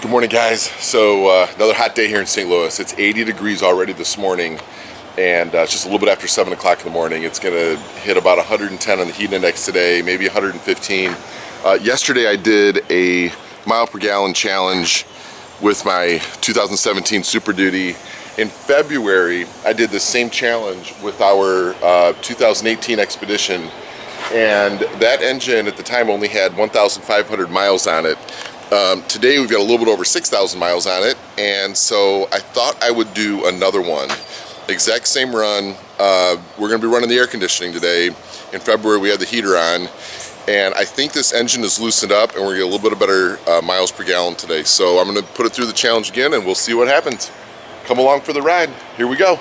Good morning, guys. So another hot day here in St. Louis. It's 80 degrees already this morning, and it's just a little bit after 7 o'clock in the morning. It's going to hit about 110 on the heat index today, maybe 115. Yesterday I did a mile per gallon challenge with my 2017 Super Duty. In February, I did the same challenge with our 2018 Expedition, and that engine at the time only had 1,500 miles on it. Today we've got a little bit over 6,000 miles on it, and so I thought I would do another one. Exact same run. We're going to be running the air conditioning today. In February we had the heater on, and I think this engine is loosened up and we're going to get a little bit of better miles per gallon today. So I'm going to put it through the challenge again and we'll see what happens. Come along for the ride. Here we go.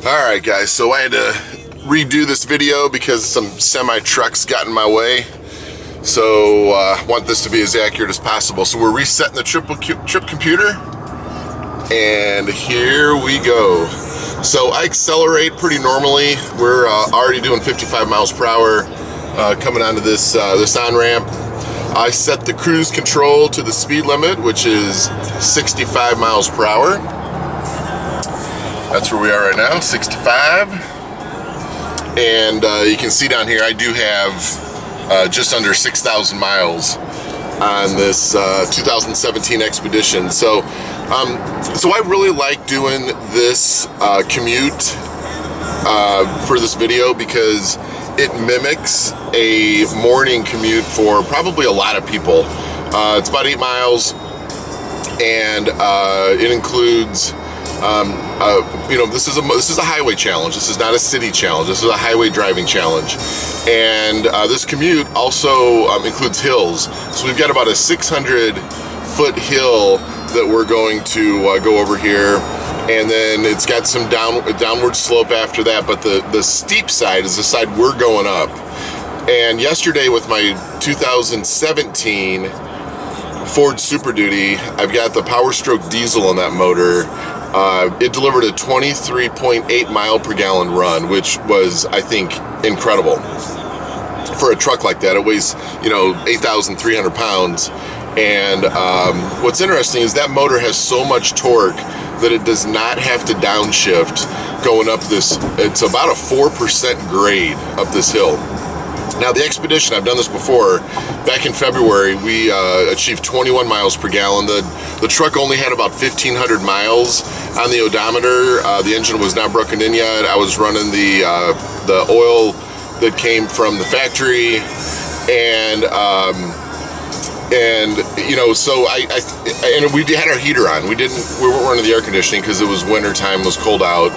Alright guys, so I had to redo this video because some semi-trucks got in my way. So I want this to be as accurate as possible. So we're resetting the trip computer, and here we go. So I accelerate pretty normally. We're already doing 55 miles per hour coming onto this on-ramp. I set the cruise control to the speed limit, which is 65 miles per hour. That's where we are right now, 65. And you can see down here, I do have just under 6,000 miles on this 2017 Expedition. So I really like doing this commute for this video because it mimics a morning commute for probably a lot of people. It's about 8 miles, and it includes this is a highway challenge. This is not a city challenge. This is a highway driving challenge. And this commute also includes hills. So we've got about a 600-foot hill that we're going to go over here. And then it's got some downward slope after that. But the steep side is the side we're going up. And yesterday with my 2017 Ford Super Duty, I've got the Power Stroke diesel in that motor. It delivered a 23.8 mile per gallon run, which was, I think, incredible for a truck like that. It weighs, 8,300 pounds. And what's interesting is that motor has so much torque that it does not have to downshift going up this. It's about a 4% grade up this hill. Now the Expedition, I've done this before. Back in February, we achieved 21 miles per gallon. The truck only had about 1,500 miles on the odometer. The engine was not broken in yet. I was running the oil that came from the factory, and we had our heater on. We weren't running the air conditioning because it was winter time, it was cold out.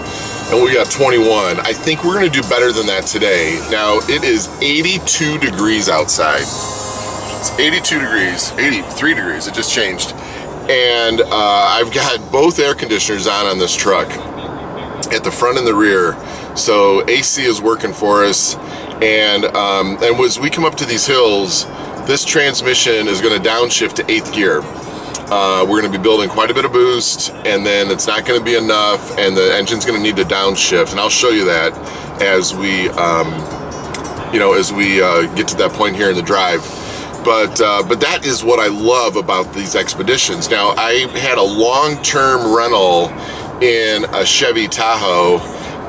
And we got 21. I think we're gonna do better than that today. Now, it is 82 degrees outside. It's 82 degrees, 83 degrees, it just changed. And I've got both air conditioners on this truck, at the front and the rear. So AC is working for us. And as we come up to these hills, this transmission is gonna downshift to 8th gear. We're going to be building quite a bit of boost, and then it's not going to be enough, and the engine's going to need to downshift, and I'll show you that as we, get to that point here in the drive. But that is what I love about these Expeditions. Now, I had a long-term rental in a Chevy Tahoe,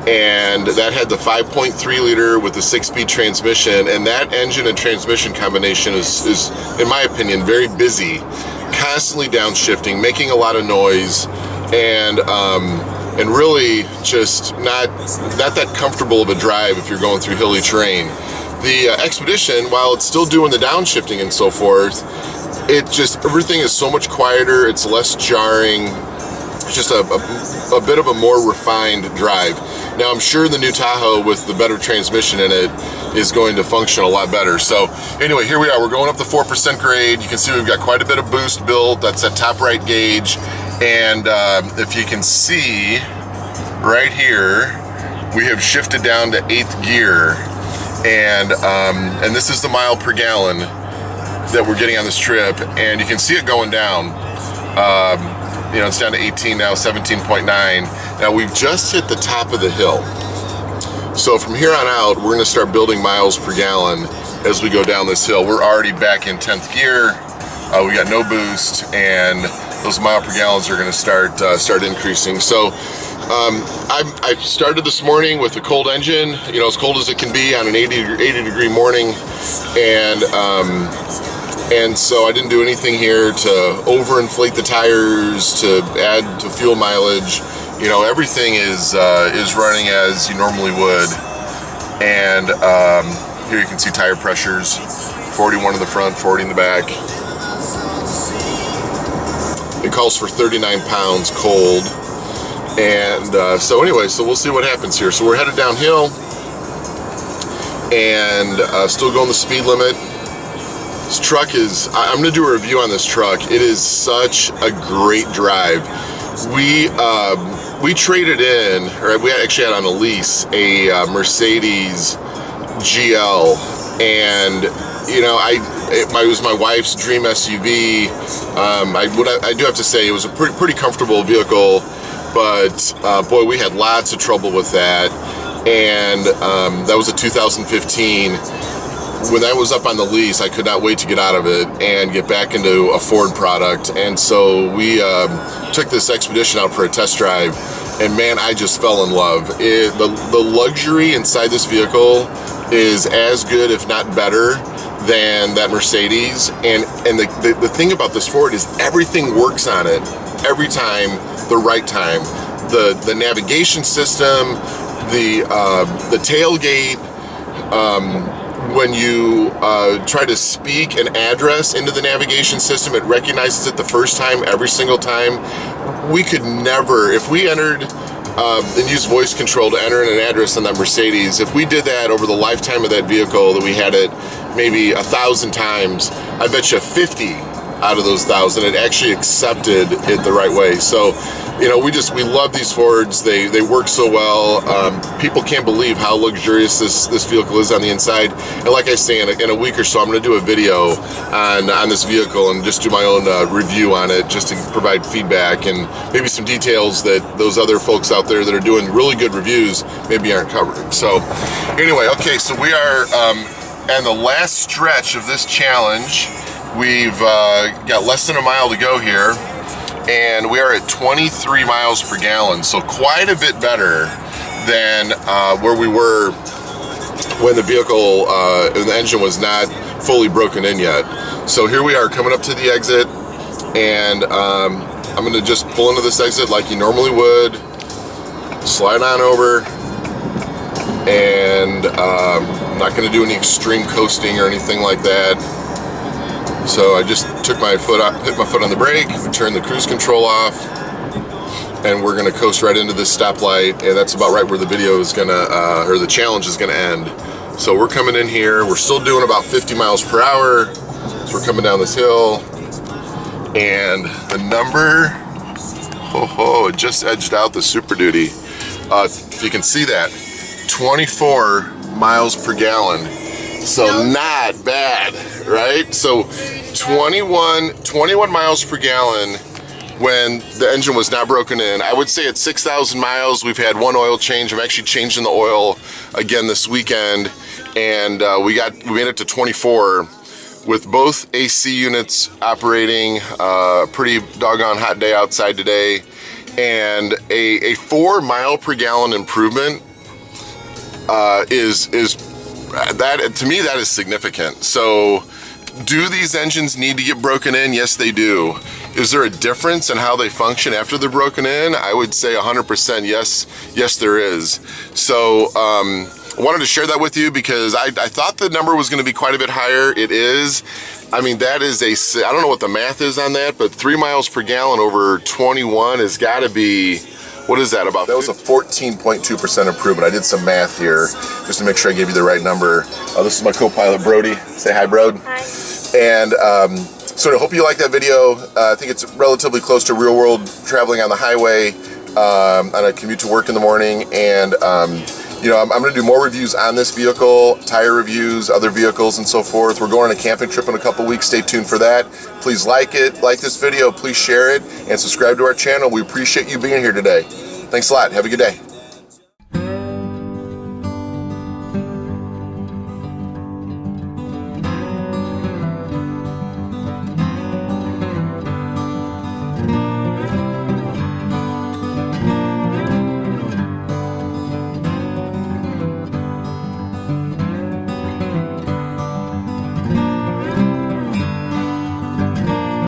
and that had the 5.3 liter with the 6-speed transmission, and that engine and transmission combination is, in my opinion, very busy, constantly downshifting, making a lot of noise, and really just not that comfortable of a drive if you're going through hilly terrain. The Expedition, while it's still doing the downshifting and so forth, everything is so much quieter, it's less jarring, it's just a bit of a more refined drive. Now I'm sure the new Tahoe with the better transmission in it is going to function a lot better. So anyway, here we are. We're going up the 4% grade. You can see we've got quite a bit of boost built. That's that top right gauge. And if you can see right here, we have shifted down to 8th gear. And this is the mile per gallon that we're getting on this trip. And you can see it going down. It's down to 18 now, 17.9. Now we've just hit the top of the hill. So from here on out, we're going to start building miles per gallon as we go down this hill. We're already back in 10th gear. We got no boost, and those mile per gallons are going to start increasing. So I started this morning with a cold engine, you know, as cold as it can be on an 80 degree morning, and so I didn't do anything here to overinflate the tires, to add to fuel mileage. You know, everything is running as you normally would. And here you can see tire pressures, 41 in the front, 40 in the back. It calls for 39 pounds cold. And so anyway, so we'll see what happens here. So we're headed downhill and still going the speed limit. This truck is, I'm gonna do a review on this truck. It is such a great drive. We traded in, or we actually had on a lease, a Mercedes GL, and you know, it was my wife's dream SUV. I do have to say it was a pretty comfortable vehicle, but boy, we had lots of trouble with that. And that was a 2015. When I was up on the lease, I could not wait to get out of it and get back into a Ford product. And so we took this Expedition out for a test drive, and man, I just fell in love. The luxury inside this vehicle is as good, if not better, than that Mercedes. And the thing about this Ford is everything works on it every time, the right time. The navigation system, the tailgate. When you try to speak an address into the navigation system, it recognizes it the first time, every single time. We could never, if we entered and used voice control to enter in an address on that Mercedes, if we did that over the lifetime of that vehicle, that we had it maybe 1,000 times, I bet you 50 out of those 1,000, it actually accepted it the right way. So, you know, we love these Fords. They work so well. People can't believe how luxurious this vehicle is on the inside. And like I say, in a week or so, I'm going to do a video on this vehicle and just do my own review on it, just to provide feedback and maybe some details that those other folks out there that are doing really good reviews maybe aren't covering. So anyway, okay, so we are in the last stretch of this challenge. We've got less than a mile to go here, and we are at 23 miles per gallon, so quite a bit better than where we were when the vehicle and the engine was not fully broken in yet. So here we are coming up to the exit, and I'm gonna just pull into this exit like you normally would, slide on over, and I'm not gonna do any extreme coasting or anything like that. So I just took my foot off, hit my foot on the brake, turned the cruise control off, and we're gonna coast right into this stoplight, and that's about right where the video is gonna, or the challenge is gonna end. So we're coming in here, we're still doing about 50 miles per hour, so we're coming down this hill, and the number, it just edged out the Super Duty. If you can see that, 24 miles per gallon. So not bad, right? So 21 miles per gallon when the engine was not broken in. I would say at 6,000 miles, we've had one oil change. I'm actually changing the oil again this weekend, and we made it to 24 with both AC units operating. Pretty doggone hot day outside today, and a 4 mile per gallon improvement is that, to me, that is significant. So do these engines need to get broken in? Yes, they do. Is there a difference in how they function after they're broken in? I would say 100% yes there is. So I wanted to share that with you because I thought the number was going to be quite a bit higher. It is. I mean, that is I don't know what the math is on that, but 3 miles per gallon over 21 has got to be, what is that about? That was a 14.2% improvement. I did some math here just to make sure I gave you the right number. This is my co-pilot, Brody. Say hi, Brode. Hi. And so I hope you like that video. I think it's relatively close to real world traveling on the highway on a commute to work in the morning. And you know, I'm going to do more reviews on this vehicle, tire reviews, other vehicles, and so forth. We're going on a camping trip in a couple weeks. Stay tuned for that. Please like this video, please share it, and subscribe to our channel. We appreciate you being here today. Thanks a lot. Have a good day.